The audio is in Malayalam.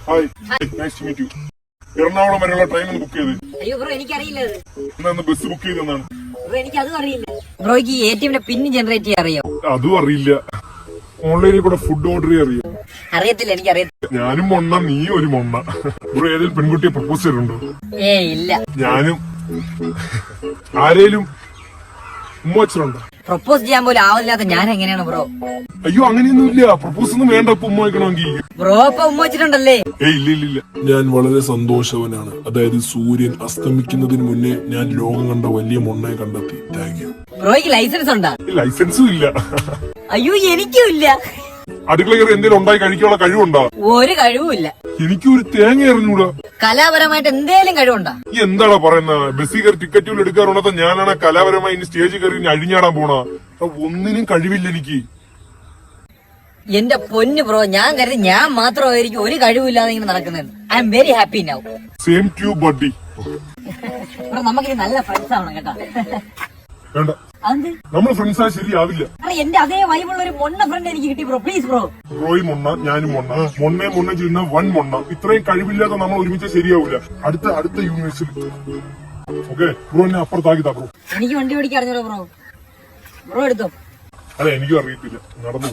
Hi, nice to meet you. Ernakulam വരെയുള്ള ട്രെയിൻ ഒന്ന് ബുക്ക് ചെയ്ത്. അയ്യോ ബ്രോ എനിക്കറിയില്ല അത്. എന്നാ ബസ് ബുക്ക് ചെയ്തെന്നാണ്. ബ്രോ എനിക്ക് അതും അറിയില്ല. ബ്രോയ്ക്ക് ഈ ATM പിൻ ജനറേറ്റ് ചെയ്യാൻ അറിയോ? അതും അറിയില്ല. ഓൺലൈനിൽ കൂടെ ഫുഡ് ഓർഡർ ചെയ്യാൻ അറിയോ? അറിയത്തില്ല, എനിക്കറിയത്തില്ല. ഞാനും മൊണ്ണ, നീ ഒരു മൊണ്ണ. ബ്രോ ഏതെങ്കിലും പെൺകുട്ടിയെ പ്രപ്പോസ് ചെയ്തിട്ടുണ്ടോ? ഇല്ല. ഞാനും. ആരേലും ഉമ്മ വെച്ചിട്ടുണ്ടോ? പ്രപ്പോസ് ചെയ്യാൻ പോലും ആവില്ലാത്ത ഞാൻ എങ്ങനെയാണ് ബ്രോ? അയ്യോ അങ്ങനെയൊന്നും ഇല്ല. പ്രപ്പോസ് ഒന്നും വേണ്ട. ഇപ്പൊ ഉമ്മ വയ്ക്കണമെങ്കിൽ. ബ്രോ ഇപ്പൊ ഉമ്മ വെച്ചിട്ടുണ്ടല്ലേ? ഇല്ല. ഞാൻ വളരെ സന്തോഷവനാണ്. അതായത് സൂര്യൻ അസ്തമിക്കുന്നതിന് മുന്നേ ഞാൻ ലോകം കണ്ട വലിയ മൊണ്ണയെ കണ്ടെത്തി. Thank you. ബ്രോയ്ക്ക് ലൈസൻസ് ഉണ്ടാ? ലൈസൻസും ഇല്ല. അയ്യോ എനിക്കും ഇല്ല. അടുക്കള കയറി എന്തെങ്കിലും ഉണ്ടായി കഴിക്കാനുള്ള കഴിവുണ്ടോ? ഒരു കഴിവുമില്ല. എനിക്കും ഒരു തേങ്ങ എറിഞ്ഞൂടാ. കലാപരമായിട്ട് എന്തേലും കഴിവുണ്ടാ? ഈ എന്താടാ പറയുന്നത്? ബസ്സിൽ കയറി ടിക്കറ്റുകൾ എടുക്കാറുള്ളത് ഞാനാണ്. കലാപരമായി ഇനി സ്റ്റേജിൽ കയറി ഇനി അഴിഞ്ഞാടാൻ പോണ. ഒന്നിനും കഴിവില്ല എനിക്ക്. എന്റെ പൊന്നു ബ്രോ, ഞാൻ കരുതി ഞാൻ മാത്രമായിരിക്കും ഒരു കഴിവില്ലാതെ ഇങ്ങനെ നടക്കുന്നത്. I am very happy now. Same to you buddy. Bro നമുക്കിനി നല്ല ഫ്രണ്ട്സ് ആവണം കേട്ടോ. വേണ്ട, നമ്മൾ ഫ്രണ്ട്സ് ആയ ശരിയാവില്ല. എന്റെ അതേ വൈബുള്ള ഒരു മൊണ്ണ ഫ്രണ്ട് എനിക്ക് കിട്ടി ബ്രോ. Please bro. ബ്രോയും മൊണ്ണ, ഞാനും മൊണ്ണ. മൊണ്ണ ചെയ്യുന്ന വൺ മൊണ്ണ. ഇത്രയും കഴിവില്ലാതെ നമ്മൾ ഒരുമിച്ച് ശരിയാവില്ല. അടുത്ത യൂണിവേഴ്സിറ്റി. ഓക്കെ ബ്രോ, എന്നെ അപ്പുറത്താക്കി താ ബ്രോ. എനിക്ക് വണ്ടി ഓടിക്കാൻ അറിഞ്ഞോ ബ്രോ? ബ്രോ എടുത്തോ. അതെ, എനിക്കും അറിയത്തില്ല. നടന്നു.